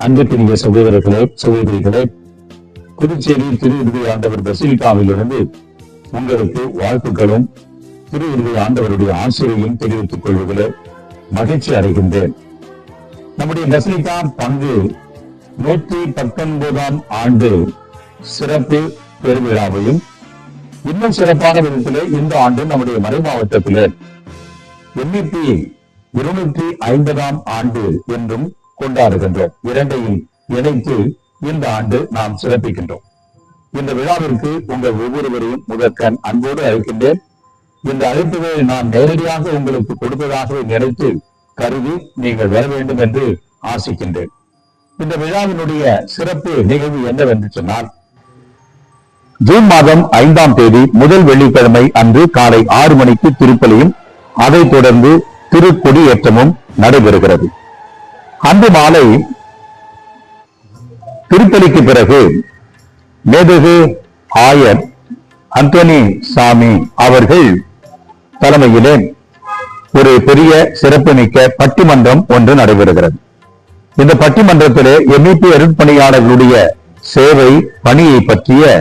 அன்புக்குரிய சகோதரர்களே, சகோதரிகளே, புதுச்சேரி திரு ஆண்டவர் பசிலிகாவிலிருந்து உங்களுக்கு வாழ்த்துக்களும் திரு ஆண்டவருடைய ஆசிரியையும் தெரிவித்துக் கொள்வதில் மகிழ்ச்சி அடைகின்றேன். நம்முடைய பசிலிகா பங்கு 119ஆம் ஆண்டு சிறப்பு பெருவிழாவையும் இன்னும் சிறப்பான விதத்திலே இந்த ஆண்டு நம்முடைய மறை மாவட்டத்திலே MIP 250ஆம் ஆண்டு என்றும் கொண்டாடுகின்றோம். இரண்டையும் இணைத்து இந்த ஆண்டு நாம் சிறப்பிக்கின்றோம். இந்த விழாவிற்கு உங்கள் ஒவ்வொருவரையும் முதற்கண் அன்போடு அழைக்கின்றேன். இந்த அழைப்புகளை நான் நேரடியாக உங்களுக்கு கொடுப்பதாக நினைத்து கருதி நீங்கள் வர வேண்டும் என்று ஆசிக்கின்றேன். இந்த விழாவினுடைய சிறப்பு நிகழ்வு என்னவென்று சொன்னால், ஜூன் மாதம் 5ஆம் தேதி முதல் வெள்ளிக்கிழமை அன்று காலை 6 மணிக்கு திருப்பலியும் அதைத் தொடர்ந்து திருக்கொடியேற்றமும் நடைபெறுகிறது. அன்று மாலை திருப்பலிக்கு பிறகு மேதகு ஆயர் அந்தோனி சாமி அவர்கள் தலைமையிலே ஒரு பெரிய சிறப்பு மிக்க பட்டிமன்றம் ஒன்று நடைபெறுகிறது. இந்த பட்டிமன்றத்திலே MIP அருட்பணியாளர்களுடைய சேவை பணியை பற்றிய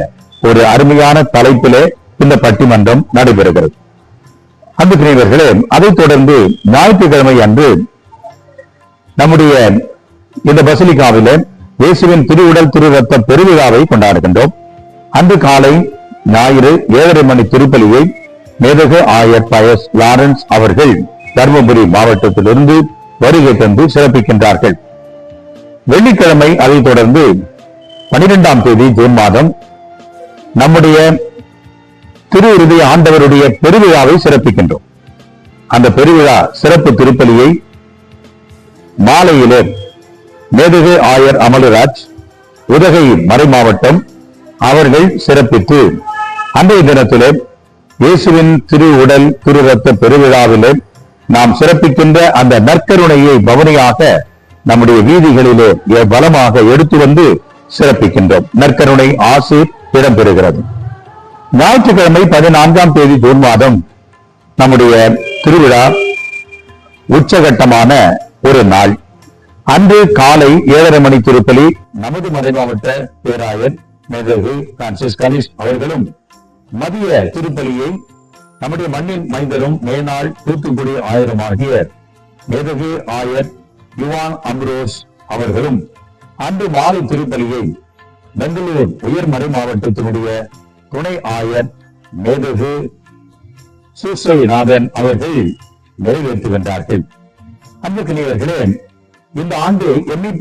ஒரு அருமையான தலைப்பிலே இந்த பட்டிமன்றம் நடைபெறுகிறது. அன்புக்குரியவர்களே, அதைத் தொடர்ந்து ஞாயிற்றுக்கிழமை அன்று நம்முடைய இந்த பசிலிகாவிலே இயேசுவின் திருவுடல் திரு ரத்த பெருவிழாவை கொண்டாடுகின்றோம். அன்று காலை ஞாயிறு 7:30 மணி திருப்பலியை மேதகு ஆயர் பயஸ் லாரன்ஸ் அவர்கள் தர்மபுரி மாவட்டத்திலிருந்து வருகை தந்து சிறப்பிக்கின்றார்கள். வெள்ளிக்கிழமை அதைத் தொடர்ந்து 12ஆம் தேதி ஜூன் மாதம் நம்முடைய திரு ஆண்டவருடைய பெருவிழாவை சிறப்பிக்கின்றோம். அந்த பெருவிழா சிறப்பு திருப்பலியை மாலையிலே மேதகு ஆயர் அமலராஜ் உதகை மறை மாவட்டம் அவர்கள் சிறப்பித்து அன்றைய தினத்திலே இயேசுவின் திரு உடல் திரு ரத்த பெருவிழாவிலே நாம் சிறப்பிக்கின்ற அந்த நற்கருணையை பவனியாக நம்முடைய வீதிகளிலே பலமாக எடுத்து வந்து சிறப்பிக்கின்றோம். நற்கருணை ஆசை இடம்பெறுகிறது. ஞாயிற்றுக்கிழமை 14ஆம் தேதி ஜூன் மாதம் நம்முடைய திருவிழா உச்சகட்டமான ஒரு நாள். அன்று காலை 7:30 மணி திருப்பலி நமது மறை மாவட்ட பேராயர் மேதகு பிரான்சிஸ் கலிஸ் அவர்களும், மதிய திருப்பலியை நம்முடைய மண்ணின் மைந்தரும் மேனாள் தூத்துக்குடி ஆயருமாகிய மேதகு ஆயர் யுவான் அம்ரோஸ் அவர்களும், அன்று மாலை திருப்பலியை பெங்களூர் உயர்மறை மாவட்டத்தினுடைய துணை ஆயர் மேதகு சூசைநாதன் அவர்கள் நிறைவேற்றுகின்றார்கள். அன்புக்குரியவர்களே, இந்த ஆண்டு MIP